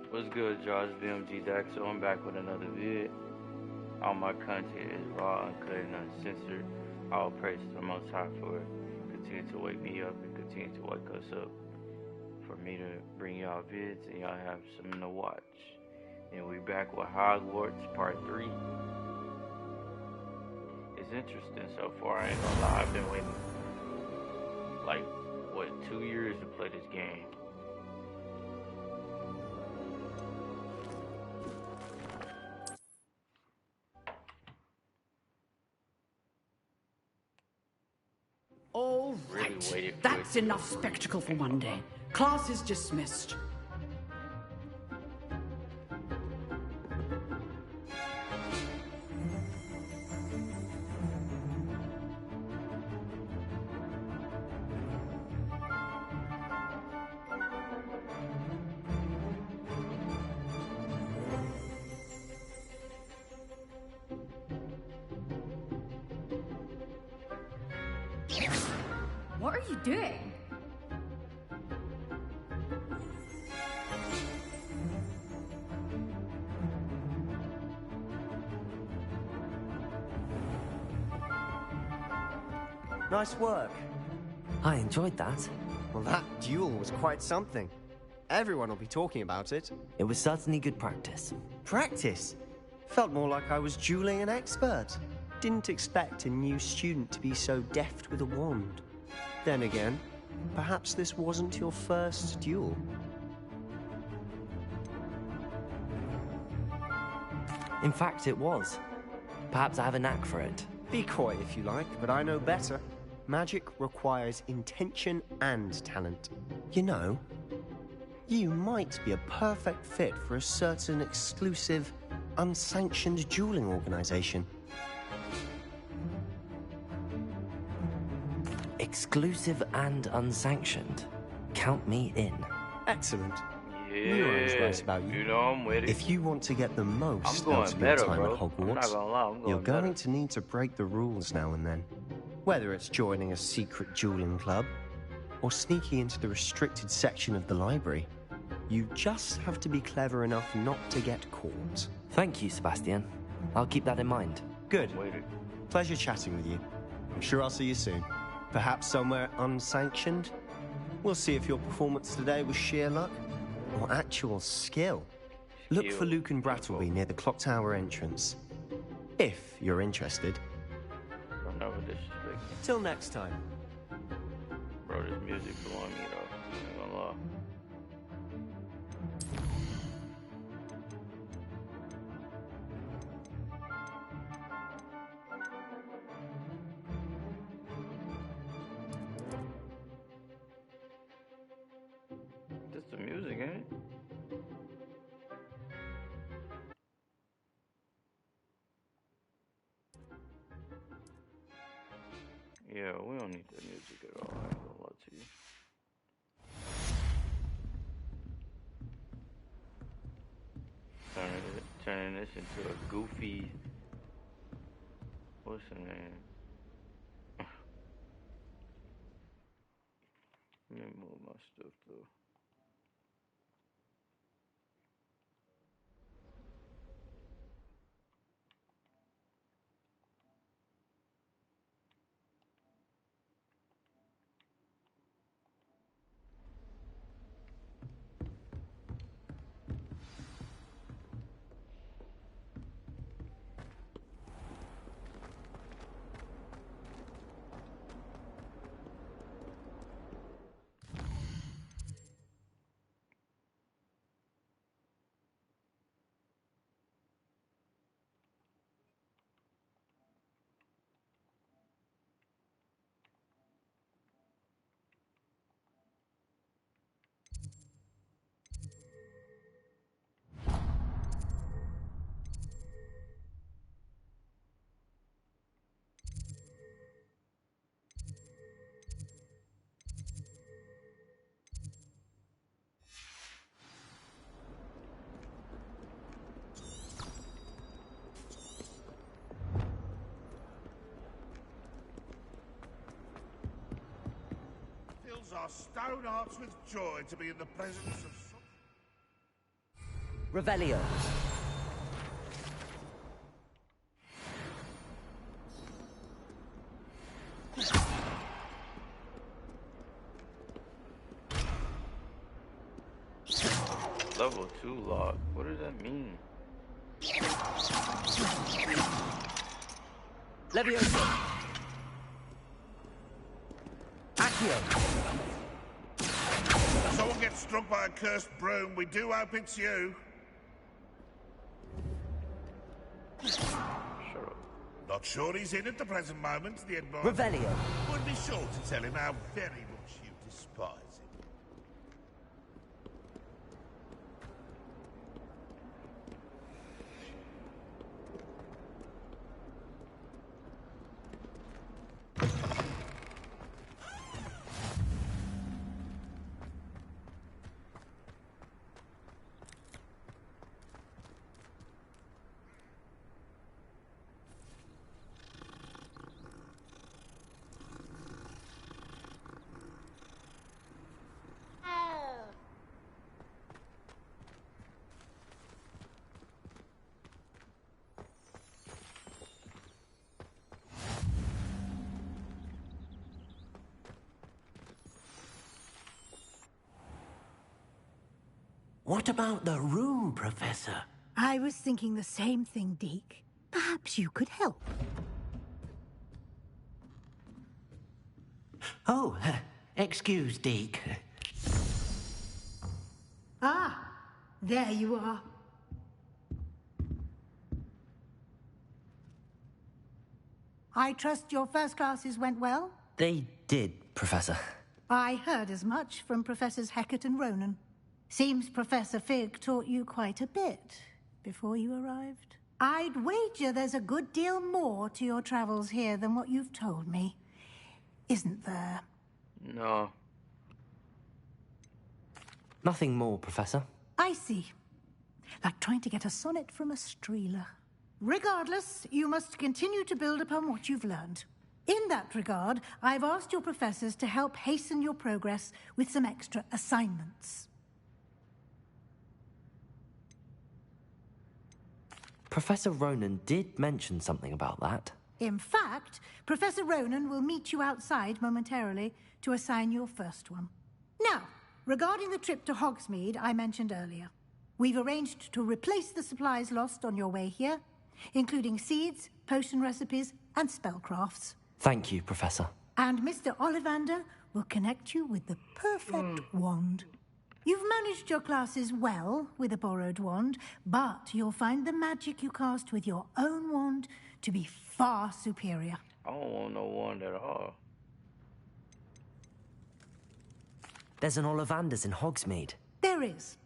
What's good, y'all? It's BMG Dax, so I'm back with another vid. All my content is raw, uncut, and uncensored. All praise to the Most High for continue to wake me up and continue to wake us up. For me to bring y'all vids and y'all have something to watch. And we back with Hogwarts Part 3. It's interesting so far, I ain't gonna lie. I've been waiting, like, 2 years to play this game. All right, that's enough spectacle for one day. Class is dismissed. What are you doing? Nice work. I enjoyed that. Well, that duel was quite something. Everyone will be talking about it. It was certainly good practice. Practice? Felt more like I was dueling an expert. Didn't expect a new student to be so deft with a wand. Then again, perhaps this wasn't your first duel. In fact, it was. Perhaps I have a knack for it. Be coy if you like, but I know better. Magic requires intention and talent. You know, you might be a perfect fit for a certain exclusive, unsanctioned dueling organization. Exclusive and unsanctioned. Count me in. Excellent. Yeah, Knew I was right about you. You know I'm with it. If you want to get the most I'm going out of your meta, time bro. at I'm not Hogwarts, gonna lie, I'm going you're going meta. to need to break the rules now and then. Whether it's joining a secret dueling club or sneaking into the restricted section of the library, you just have to be clever enough not to get caught. Thank you, Sebastian. I'll keep that in mind. Good. Wait it. Pleasure chatting with you. I'm sure I'll see you soon. Perhaps somewhere unsanctioned? We'll see if your performance today was sheer luck or actual skill. Look for Luke and Brattleby near the clock tower entrance. If you're interested. Don't ever disrespect me. Till next time. Bro, this music blowing me though. I ain't gonna lie. Just the music, ain't it? Yeah, we don't need the music at all. I ain't gonna lie to you. Turning this into a goofy. What's the name? Let me move my stuff though. Fills our stone hearts with joy to be in the presence of Revelio. Level 2 lock. What does that mean? Levioso. Accio. Someone gets struck by a cursed broom. We do hope it's you. Shut up. Not sure he's in at the present moment, the advice. Revelio. Would be sure to tell him how very much you despise him. What about the room, Professor? I was thinking the same thing, Deke. Perhaps you could help. Oh, excuse, Deke. Ah, there you are. I trust your first classes went well? They did, Professor. I heard as much from Professors Hecat and Ronan. Seems Professor Fig taught you quite a bit before you arrived. I'd wager there's a good deal more to your travels here than what you've told me. Isn't there? No. Nothing more, Professor. I see. Like trying to get a sonnet from a streeler. Regardless, you must continue to build upon what you've learned. In that regard, I've asked your professors to help hasten your progress with some extra assignments. Professor Ronan did mention something about that. In fact, Professor Ronan will meet you outside momentarily to assign your first one. Now, regarding the trip to Hogsmeade I mentioned earlier, we've arranged to replace the supplies lost on your way here, including seeds, potion recipes, and spellcrafts. Thank you, Professor. And Mr. Ollivander will connect you with the perfect wand. You've managed your classes well with a borrowed wand, but you'll find the magic you cast with your own wand to be far superior. I don't want no wand at all. There's an Ollivander's in Hogsmeade. There is.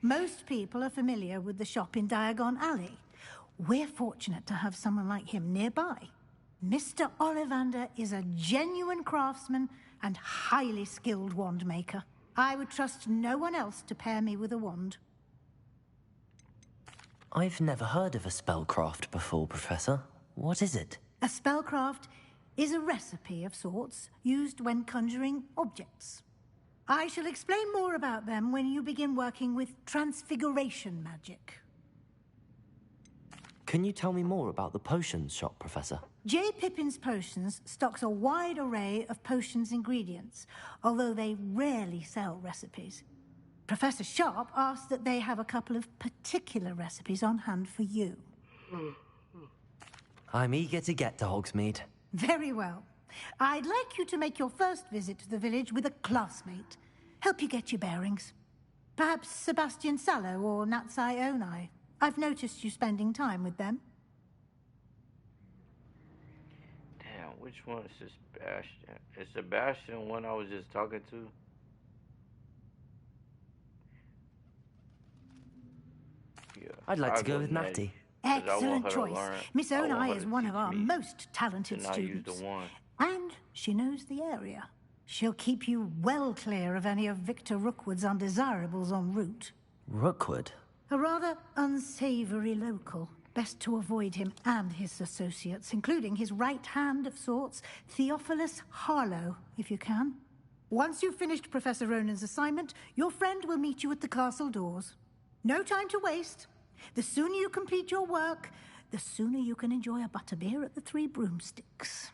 Most people are familiar with the shop in Diagon Alley. We're fortunate to have someone like him nearby. Mr. Ollivander is a genuine craftsman and highly skilled wand maker. I would trust no one else to pair me with a wand. I've never heard of a spellcraft before, Professor. What is it? A spellcraft is a recipe of sorts used when conjuring objects. I shall explain more about them when you begin working with transfiguration magic. Can you tell me more about the potions shop, Professor? J. Pippin's Potions stocks a wide array of potions ingredients, although they rarely sell recipes. Professor Sharp asked that they have a couple of particular recipes on hand for you. I'm eager to get to Hogsmeade. Very well. I'd like you to make your first visit to the village with a classmate. Help you get your bearings. Perhaps Sebastian Sallow or Natsai Onai. I've noticed you spending time with them. Damn, which one is Sebastian? Is Sebastian one I was just talking to? Yeah. I'd like I'll to go with Natty. Excellent choice. Miss Onai is one of our most talented students. And she knows the area. She'll keep you well clear of any of Victor Rookwood's undesirables en route. Rookwood? A rather unsavory local. Best to avoid him and his associates, including his right hand of sorts, Theophilus Harlow, if you can. Once you've finished Professor Ronan's assignment, your friend will meet you at the castle doors. No time to waste. The sooner you complete your work, the sooner you can enjoy a butterbeer at the Three Broomsticks.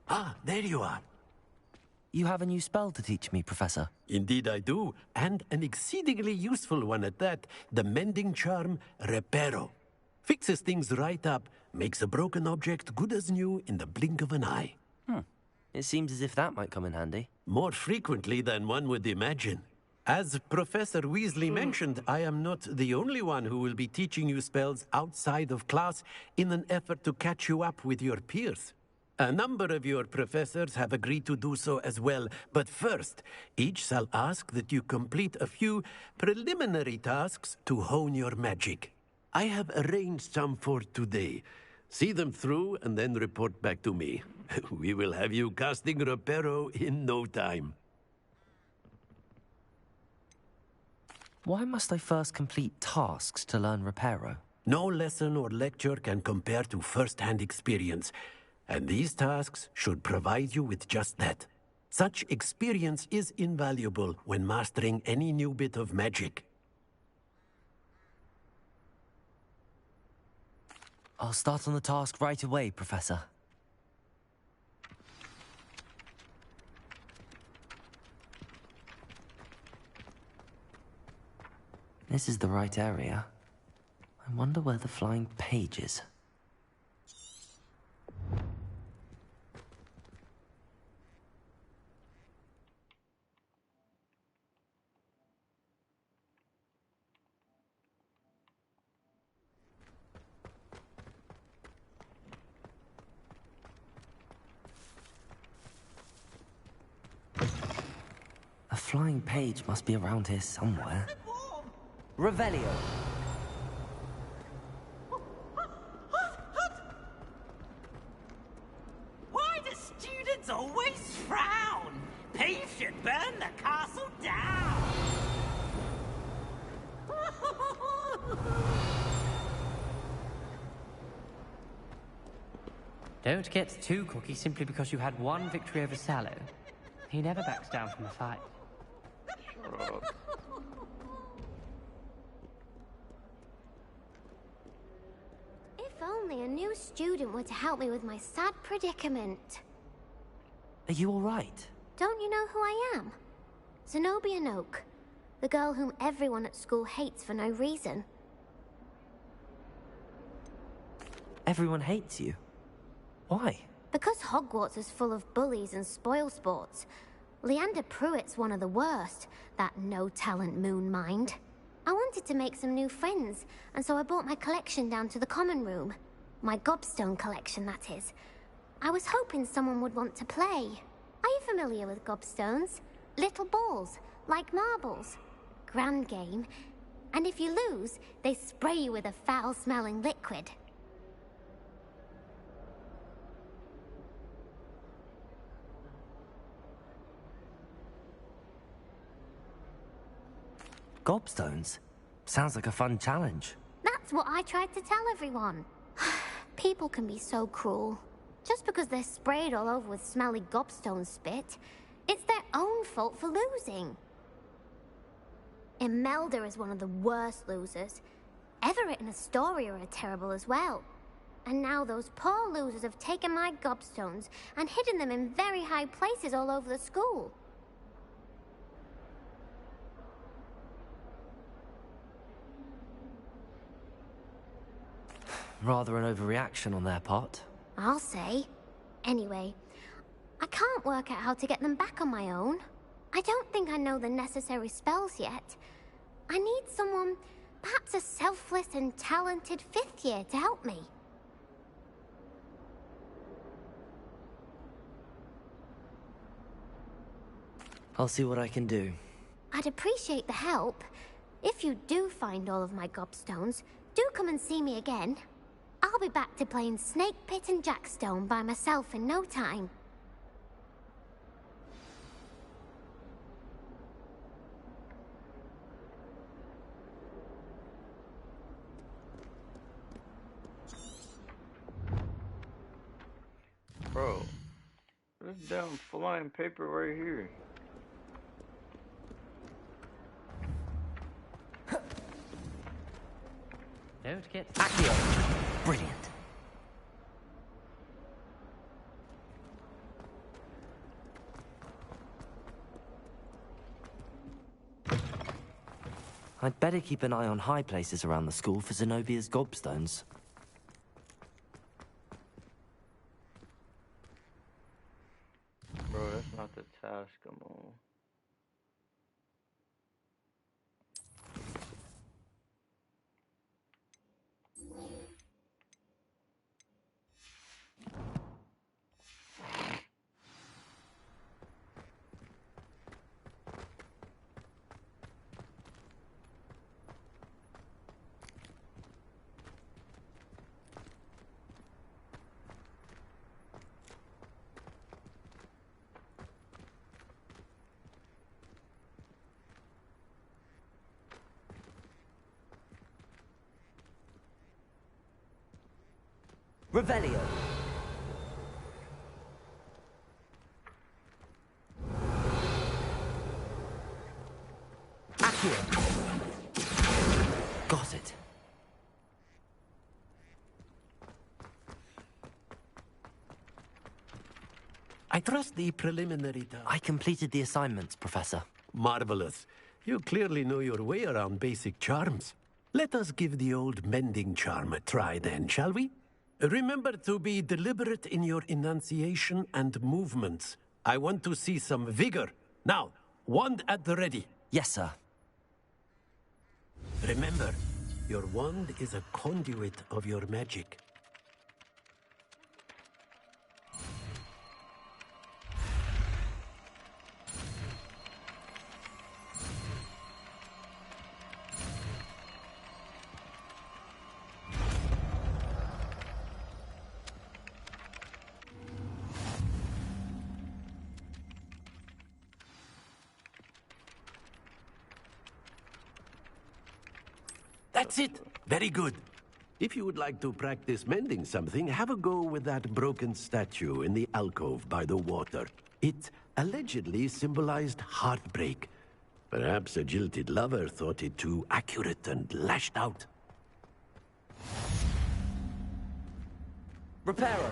Ah, there you are. You have a new spell to teach me, Professor. Indeed I do, and an exceedingly useful one at that. The mending charm, Reparo. Fixes things right up, makes a broken object good as new in the blink of an eye. It seems as if that might come in handy. More frequently than one would imagine. As Professor Weasley mentioned, I am not the only one who will be teaching you spells outside of class in an effort to catch you up with your peers. A number of your professors have agreed to do so as well, but first, each shall ask that you complete a few preliminary tasks to hone your magic. I have arranged some for today. See them through and then report back to me. We will have you casting Reparo in no time. Why must I first complete tasks to learn Reparo? No lesson or lecture can compare to first-hand experience. And these tasks should provide you with just that. Such experience is invaluable when mastering any new bit of magic. I'll start on the task right away, Professor. This is the right area. I wonder where the flying page is. A flying page must be around here somewhere. Revelio. Why do students always frown? Peeves should burn the castle down. Don't get too cocky simply because you had one victory over Sallow. He never backs down from a fight. Shut up. If only a new student were to help me with my sad predicament. Are you all right? Don't you know who I am? Zenobia Noak, the girl whom everyone at school hates for no reason. Everyone hates you. Why? Because Hogwarts is full of bullies and spoilsports. Leander Pruitt's one of the worst, that no-talent moon mind. I wanted to make some new friends, and so I brought my collection down to the common room. My gobstone collection, that is. I was hoping someone would want to play. Are you familiar with gobstones? Little balls, like marbles. Grand game. And if you lose, they spray you with a foul-smelling liquid. Gobstones? Sounds like a fun challenge. That's what I tried to tell everyone. People can be so cruel. Just because they're sprayed all over with smelly gobstone spit, it's their own fault for losing. Imelda is one of the worst losers. Everett and Astoria are terrible as well. And now those poor losers have taken my gobstones and hidden them in very high places all over the school. Rather an overreaction on their part. I'll say. Anyway, I can't work out how to get them back on my own. I don't think I know the necessary spells yet. I need someone, perhaps a selfless and talented fifth year to help me. I'll see what I can do. I'd appreciate the help. If you do find all of my gobstones, do come and see me again. I'll be back to playing Snake Pit and Jackstone by myself in no time. Bro, this damn flying paper right here. Don't get Accio! Brilliant. I'd better keep an eye on high places around the school for Zenobia's gobstones. Bro, that's not the task I'm on. Revelio. Accio. Got it. I trust the preliminary task. I completed the assignments, Professor. Marvelous. You clearly know your way around basic charms. Let us give the old mending charm a try then, shall we? Remember to be deliberate in your enunciation and movements. I want to see some vigor. Now, wand at the ready. Yes, sir. Remember, your wand is a conduit of your magic. That's it. Very good. If you would like to practice mending something, have a go with that broken statue in the alcove by the water. It allegedly symbolized heartbreak. Perhaps a jilted lover thought it too accurate and lashed out. Reparo.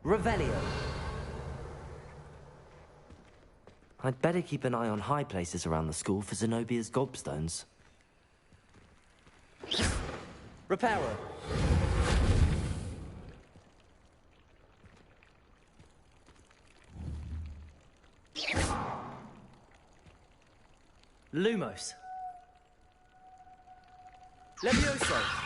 Revelio. I'd better keep an eye on high places around the school for Zenobia's gobstones. Reparo. Lumos. Levioso.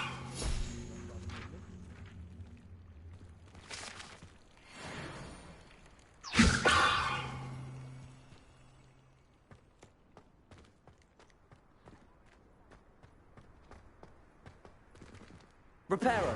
Reparo.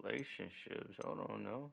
Relationships, I don't know.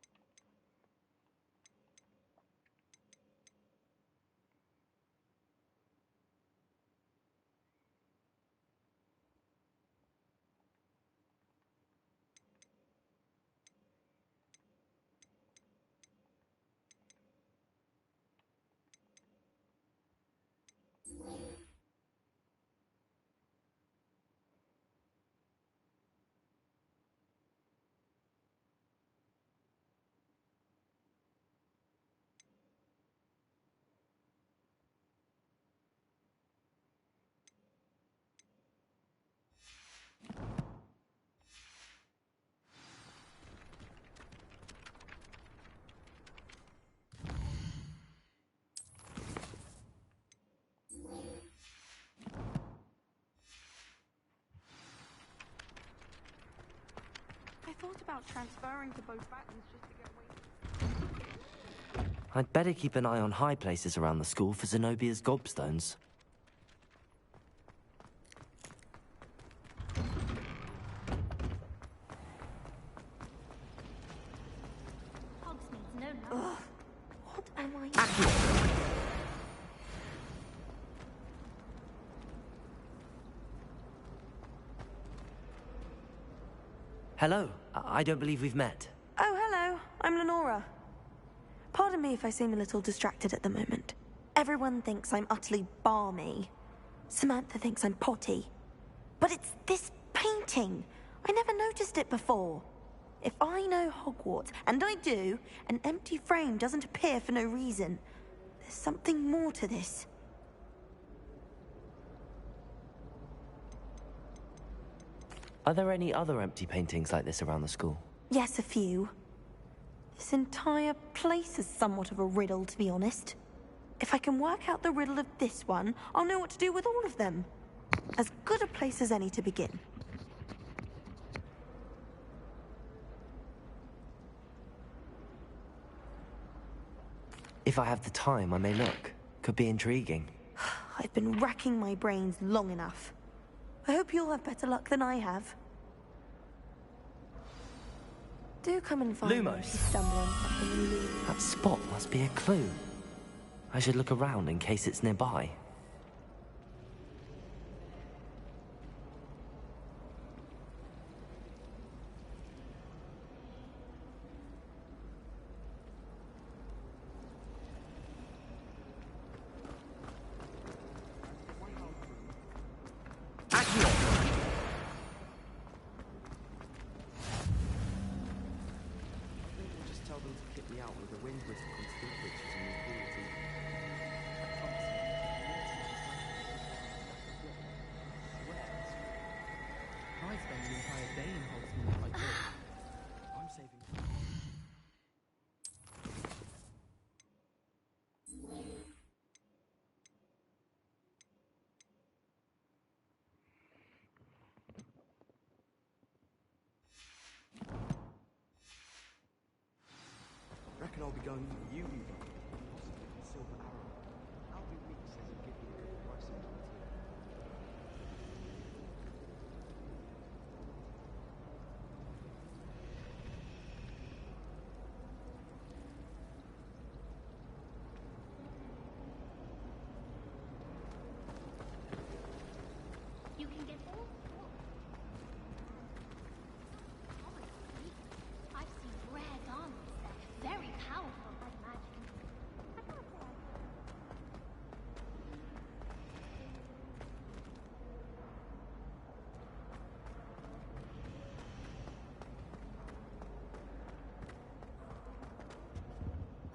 thought about transferring to both battles just to get away. I'd better keep an eye on high places around the school for Zenobia's gobstones. Hogsmeade's no love. What am I? Hello. I don't believe we've met. Oh, hello. I'm Lenora. Pardon me if I seem a little distracted at the moment. Everyone thinks I'm utterly balmy. Samantha thinks I'm potty. But it's this painting. I never noticed it before. If I know Hogwarts, and I do, an empty frame doesn't appear for no reason. There's something more to this. Are there any other empty paintings like this around the school? Yes, a few. This entire place is somewhat of a riddle, to be honest. If I can work out the riddle of this one, I'll know what to do with all of them. As good a place as any to begin. If I have the time, I may look. Could be intriguing. I've been racking my brains long enough. I hope you'll have better luck than I have. Do come and find me if you stumble on something you leave. That spot must be a clue. I should look around in case it's nearby. Reckon I'll be going for you, possibly silver arrow. Albie Weeks says he'll give you a good price on it. You can get all I've seen rare garments there, very powerful like magic.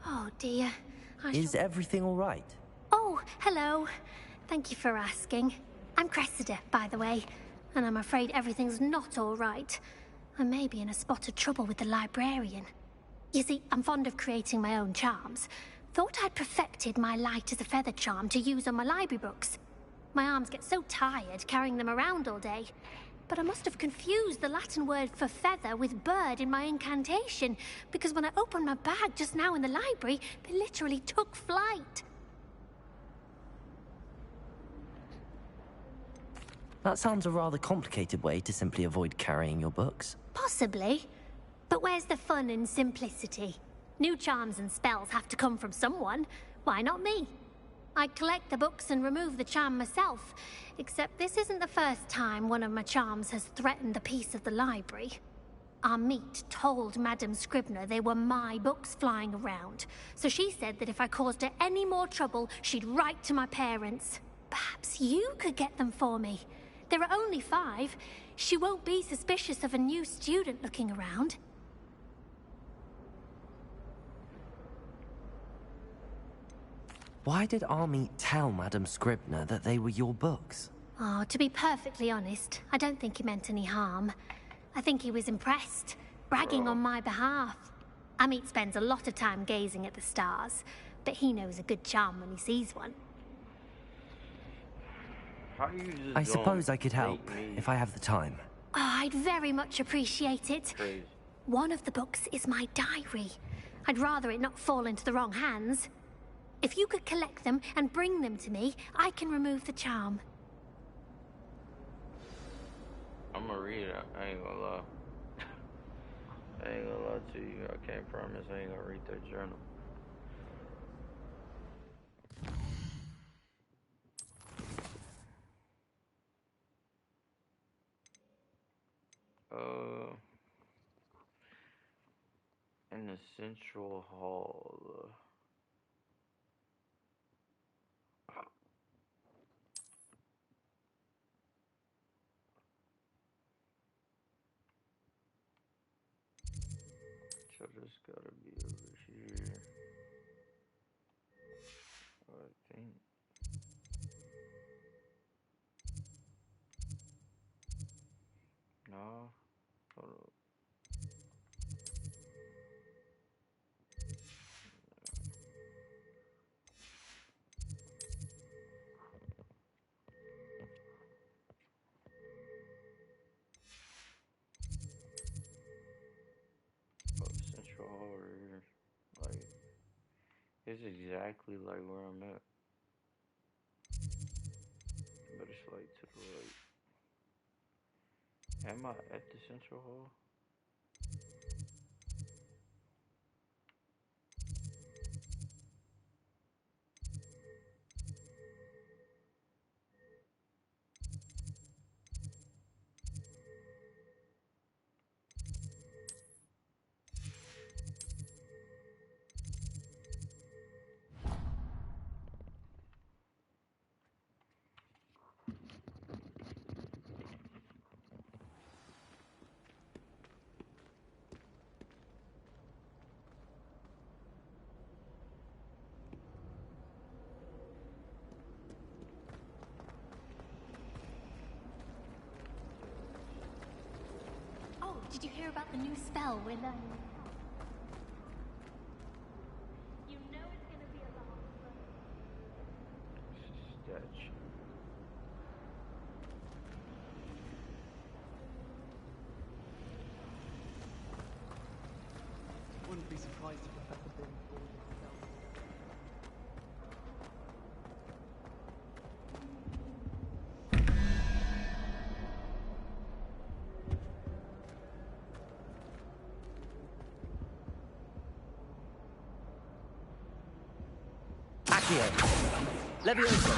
Oh dear. Is everything all right? Oh, hello. Thank you for asking. I'm Cressida, by the way, and I'm afraid everything's not all right. I may be in a spot of trouble with the librarian. You see, I'm fond of creating my own charms. Thought I'd perfected my light as a feather charm to use on my library books. My arms get so tired carrying them around all day. But I must have confused the Latin word for feather with bird in my incantation, because when I opened my bag just now in the library, they literally took flight. That sounds a rather complicated way to simply avoid carrying your books. Possibly. But where's the fun and simplicity? New charms and spells have to come from someone. Why not me? I collect the books and remove the charm myself. Except this isn't the first time one of my charms has threatened the peace of the library. Our meet told Madame Scribner they were my books flying around. So she said that if I caused her any more trouble, she'd write to my parents. Perhaps you could get them for me. There are only 5. She won't be suspicious of a new student looking around. Why did Army tell Madame Scribner that they were your books? Oh, to be perfectly honest, I don't think he meant any harm. I think he was impressed, bragging on my behalf. Amit spends a lot of time gazing at the stars, but he knows a good charm when he sees one. I suppose I could help, if I have the time. Oh, I'd very much appreciate it. Crazy. One of the books is my diary. I'd rather it not fall into the wrong hands. If you could collect them and bring them to me, I can remove the charm. I'm gonna read it. I ain't gonna lie. I ain't gonna lie to you. I can't promise I ain't gonna read that journal. In the central hall. So this gotta be over here. I think. No. Hold up. Central hall right here. Like, it's exactly like where I'm at. But it's like to the right. Am I at the central hall? Did you hear about the new spell we're learning? You know it's gonna be a lot. Statue. Wouldn't be surprised if Professor Bin bored himself. Levioso!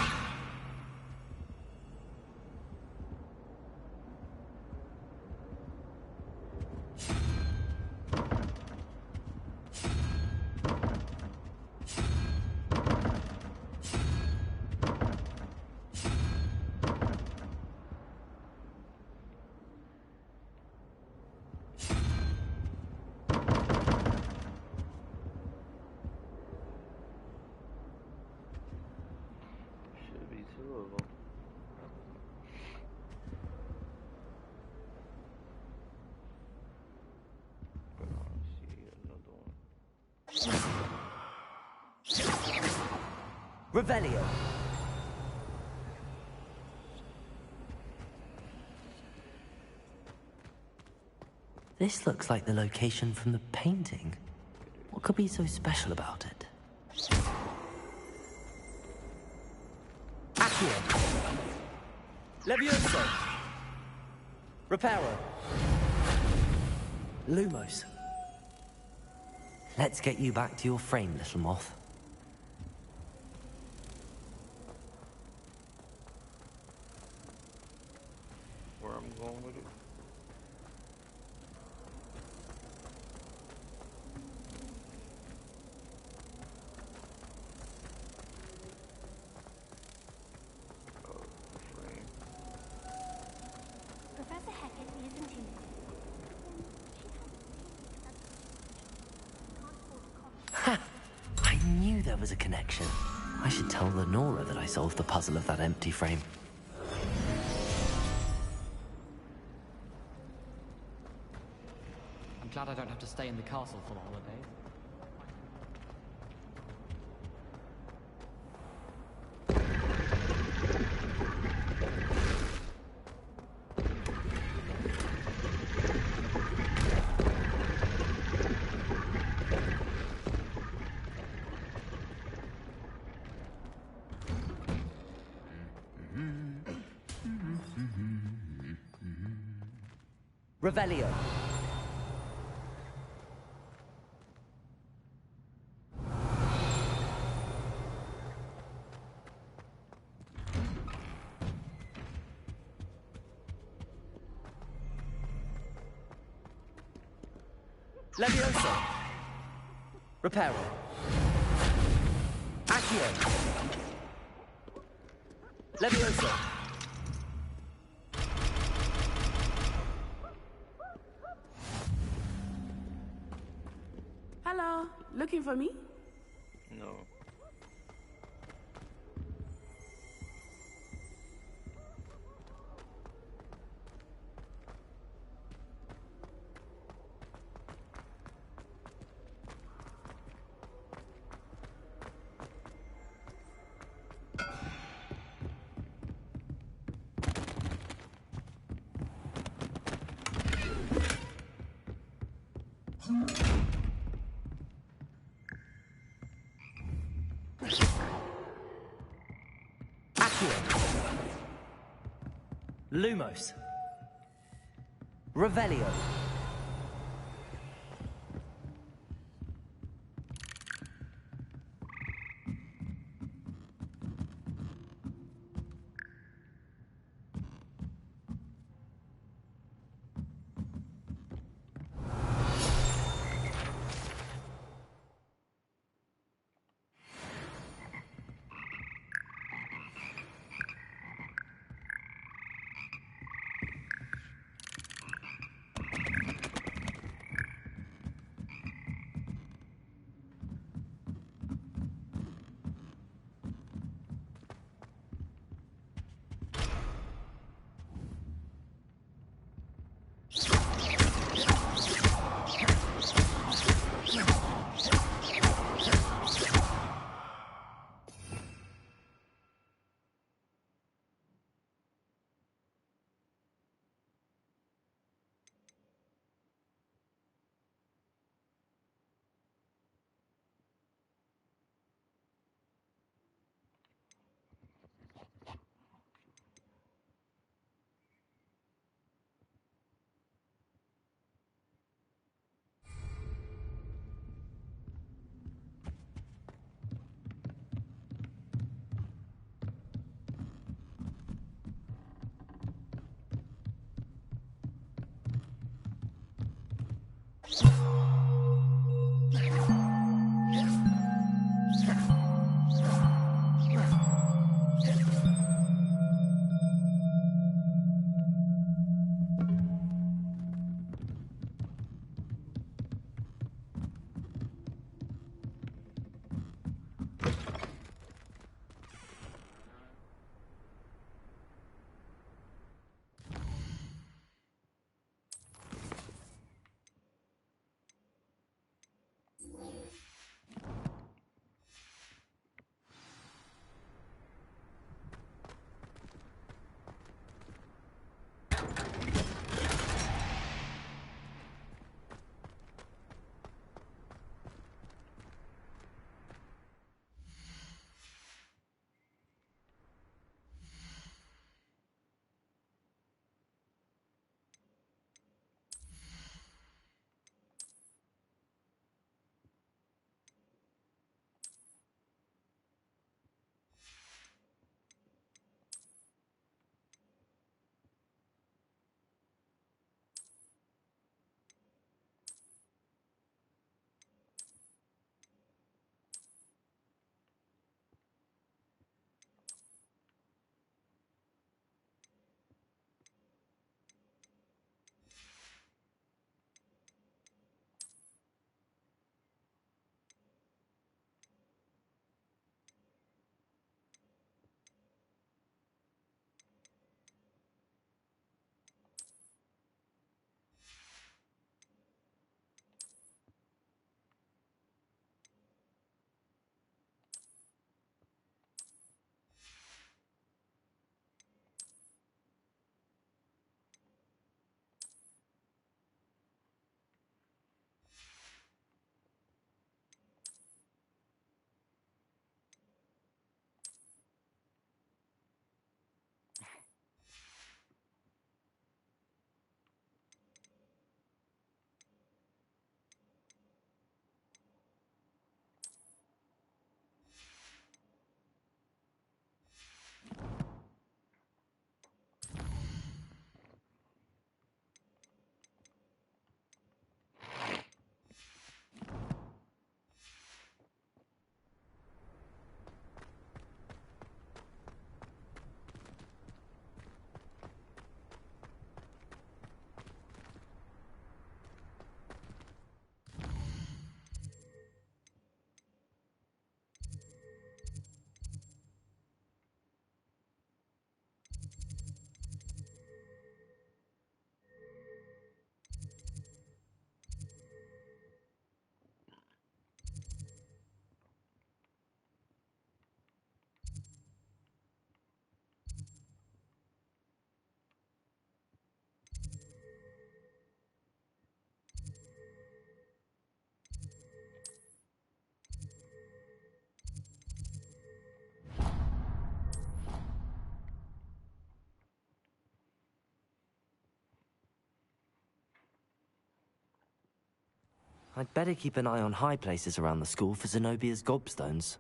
Revelio. This looks like the location from the painting. What could be so special about it? Accio. Levioso. Reparo. Lumos. Let's get you back to your frame, little moth. Where I'm going with it? Professor Hackett isn't in. Ha! I knew there was a connection. I should tell Lenora that I solved the puzzle of that empty frame. I'm glad I don't have to stay in the castle for the holidays. Revelio. Levioso. Reparo. Accio. Levioso. Hello, looking for me? No. Lumos. Revelio. I'd better keep an eye on high places around the school for Zenobia's gobstones.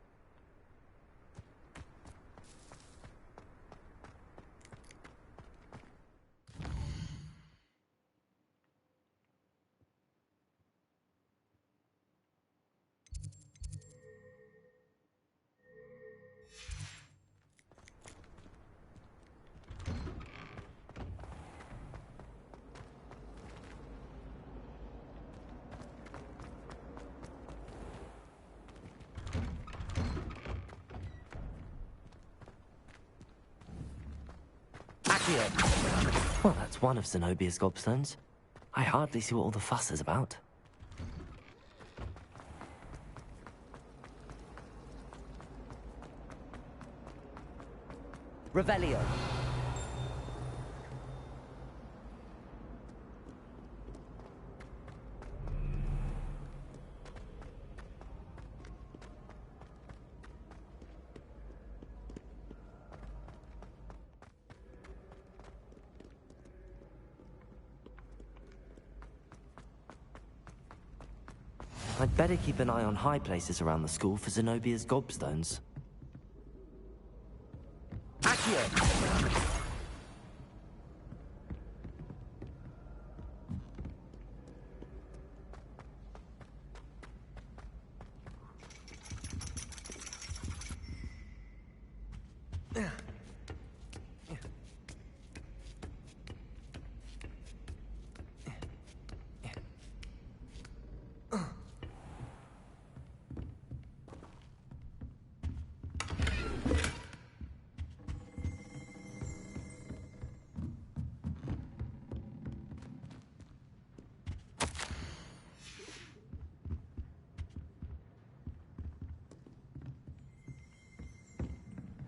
Well, that's one of Zenobia's gobstones. I hardly see what all the fuss is about. Revelio. I'd better keep an eye on high places around the school for Zenobia's gobstones.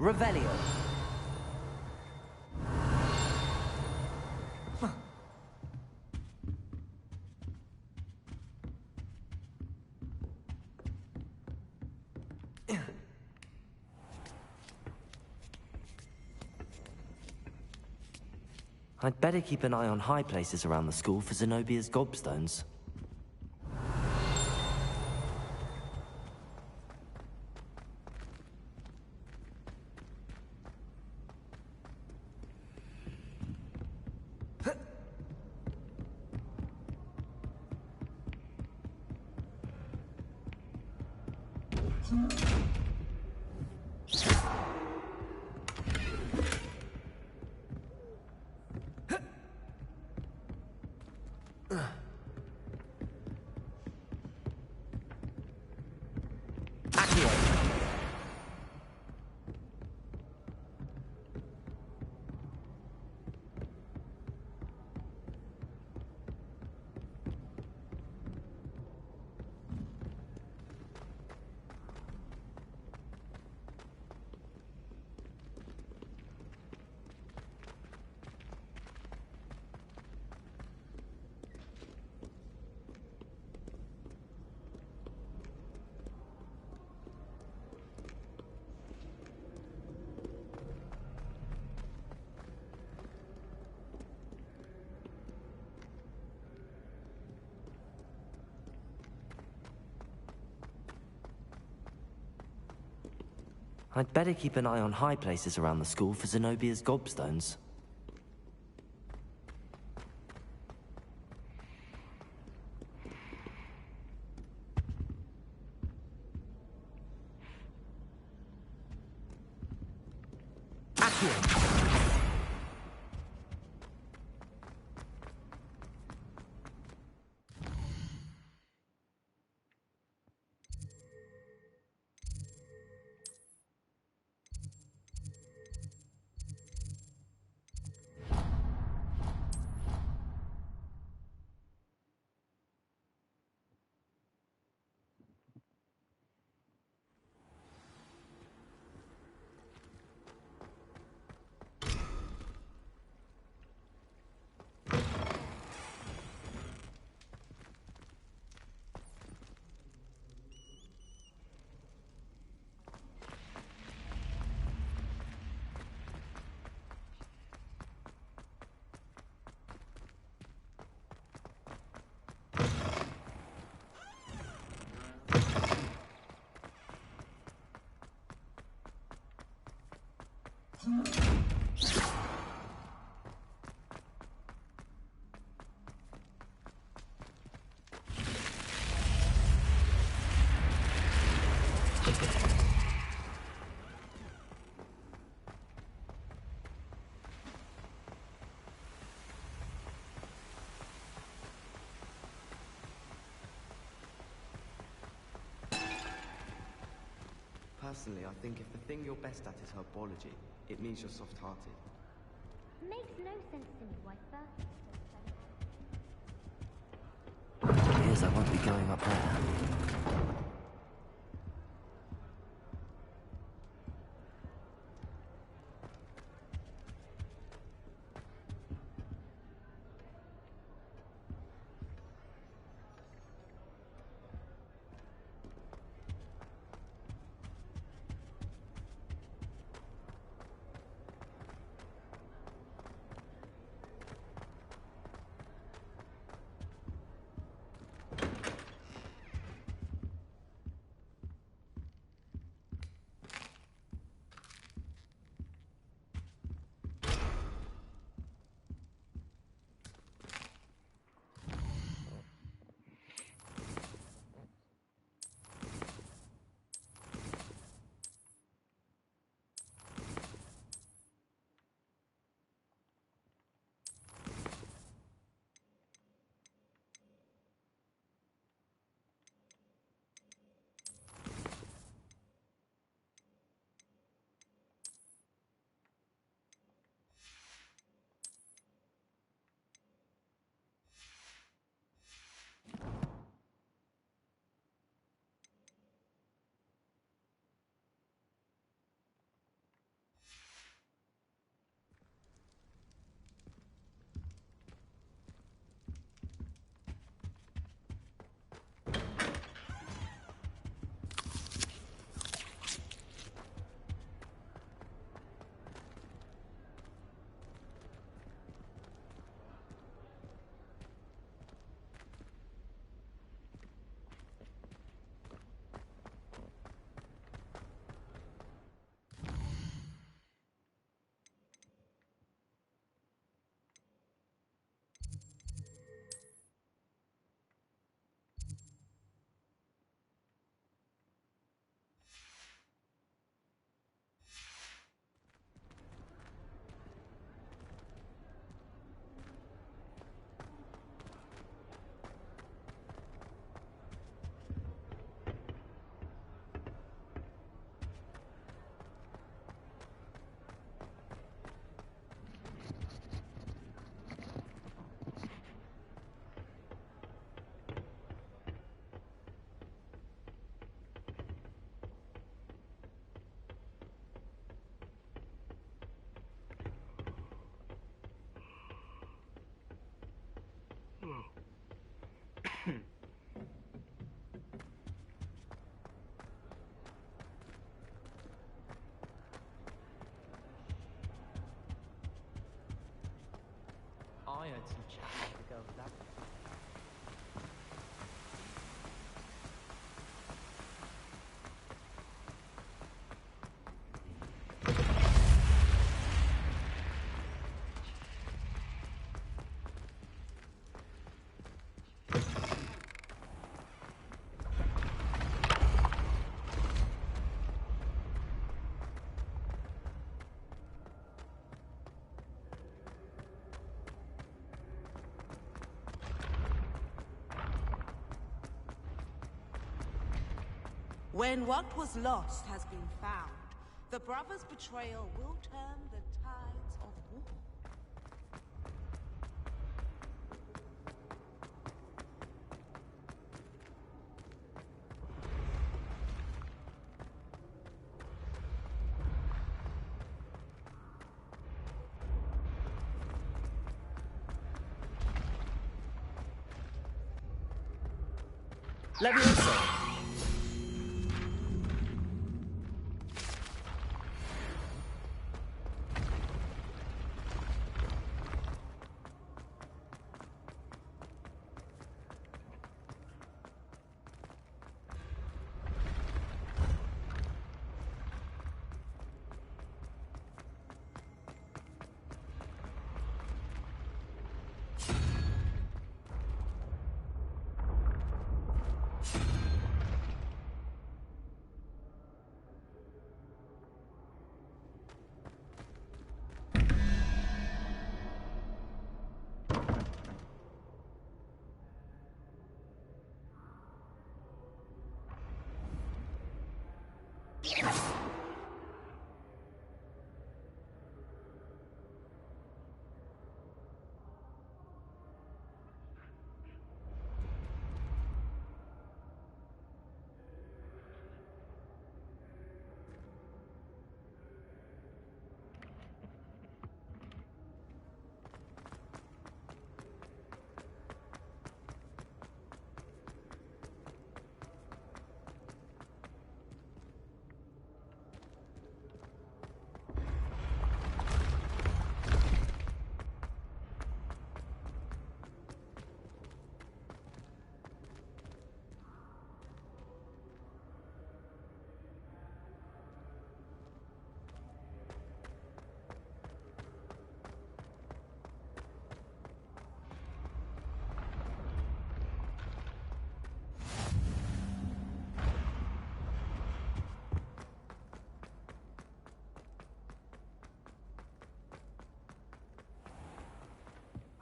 Revelio. I'd better keep an eye on high places around the school for Zenobia's gobstones. I'd better keep an eye on high places around the school for Zenobia's gobstones. Personally, I think if the thing you're best at is herbology, it means you're soft-hearted. Makes no sense to me why first. Appears I won't be going up there. I heard some chat with the girl that. When what was lost has been found, the brothers' betrayal will turn the tides of war. Leviosa!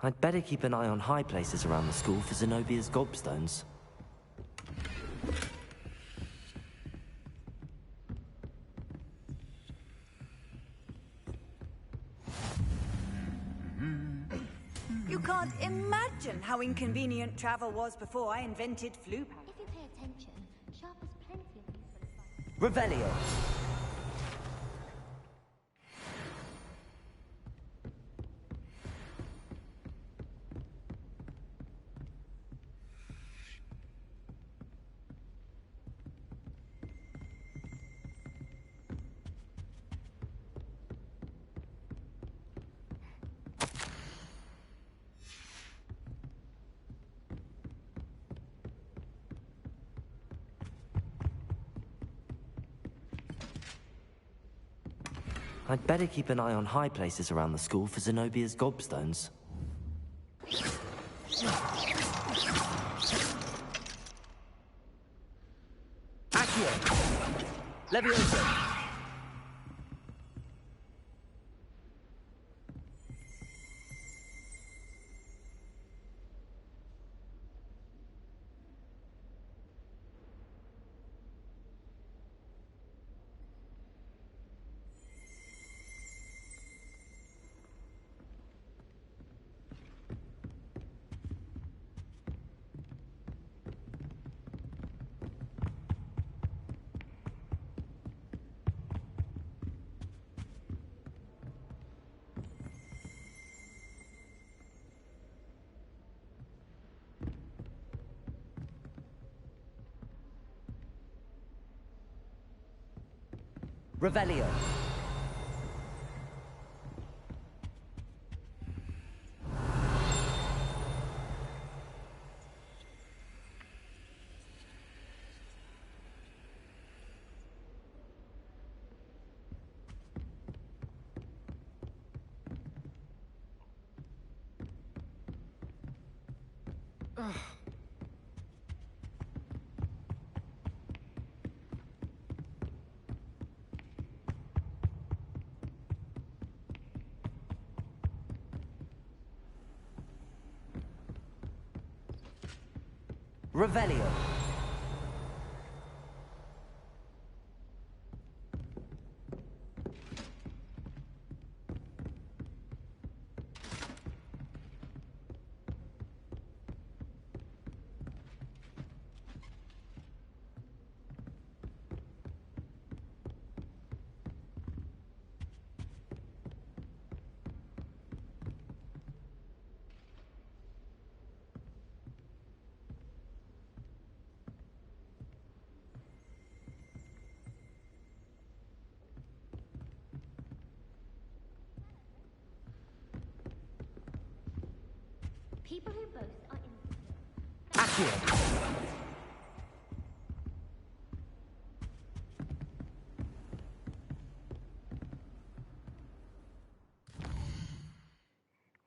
I'd better keep an eye on high places around the school for Zenobia's gobstones. You can't imagine how inconvenient travel was before I invented flu packs. If you pay attention, Sharp has plenty of useful advice. Revelio! I'd better keep an eye on high places around the school for Zenobia's gobstones. Accio! Levioso! Revelio. Revelio. People who boast are insecure. Accio!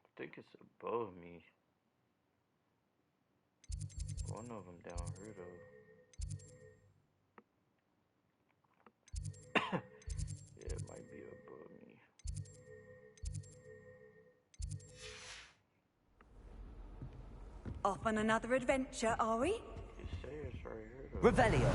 I think it's above me. One of them down here though. Yeah, it might be above me. Off on another adventure, are we? You say it's right here though. Revelio.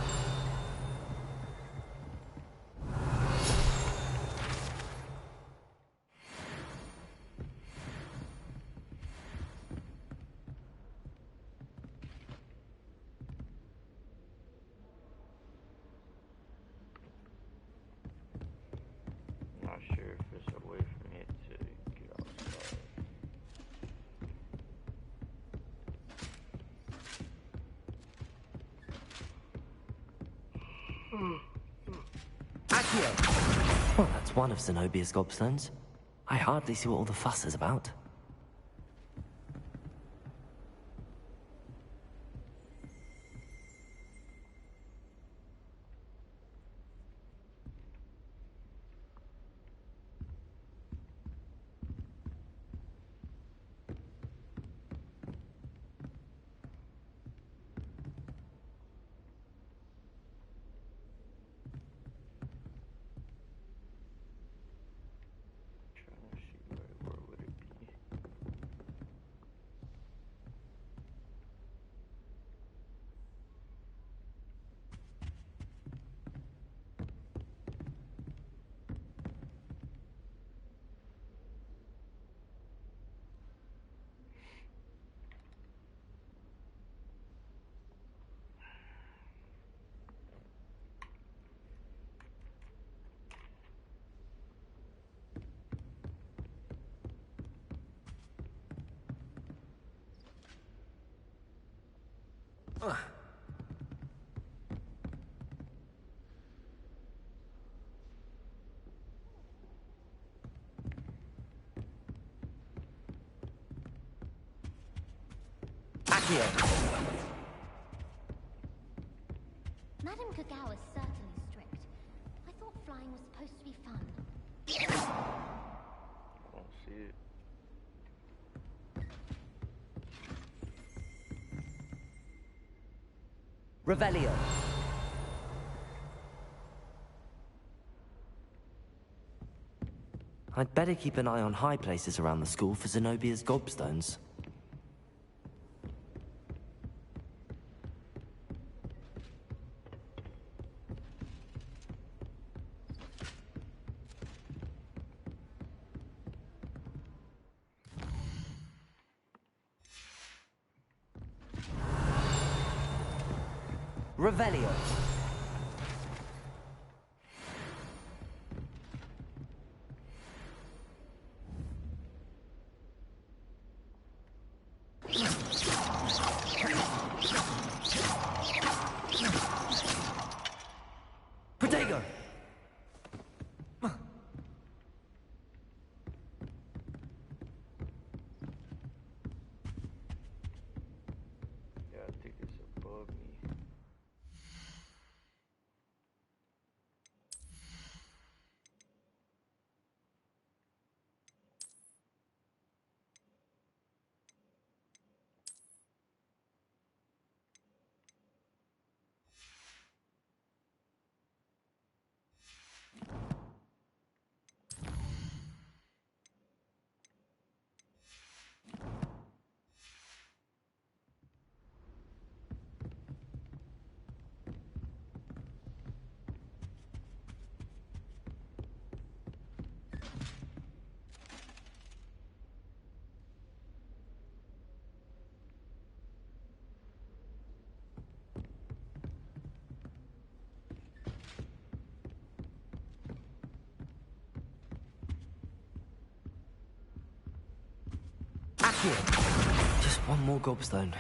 Well, that's one of Zenobia's gobstones. I hardly see what all the fuss is about. Madame Kagao is certainly strict. I thought flying was supposed to be fun. I don't see it. Revelio. I'd better keep an eye on high places around the school for Zenobia's gobstones. Revelio. Protego. Yeah, I think it's above me. Just one more gobstone.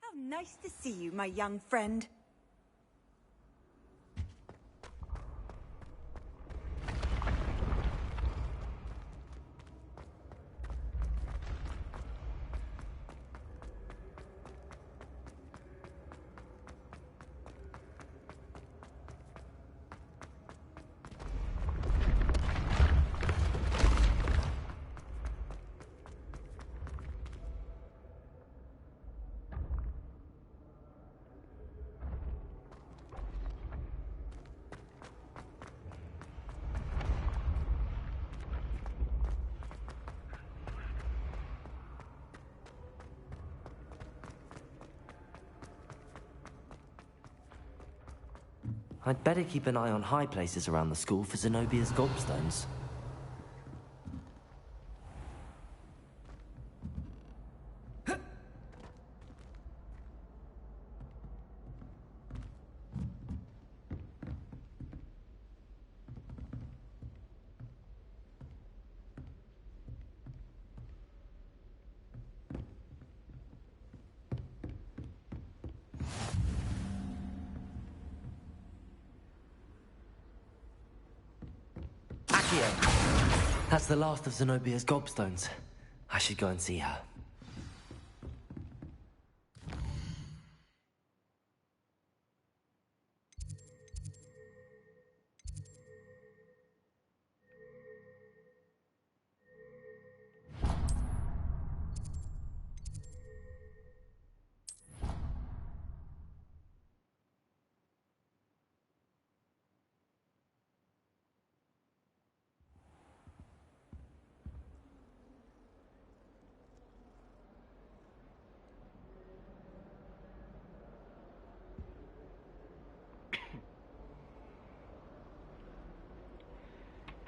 How nice to see you, my young friend. I'd better keep an eye on high places around the school for Zenobia's gobstones. That's the last of Zenobia's gobstones. I should go and see her.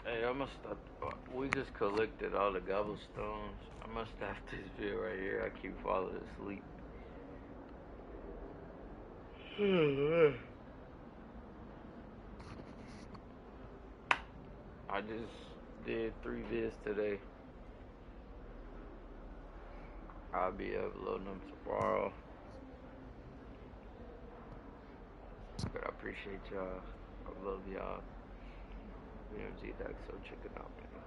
Hey, I must stop. We just collected all the gobblestones. I must stop this video right here. I keep falling asleep. I just did 3 vids today. I'll be uploading them tomorrow. But I appreciate y'all. I love y'all. BMG Dax, so check it out, man.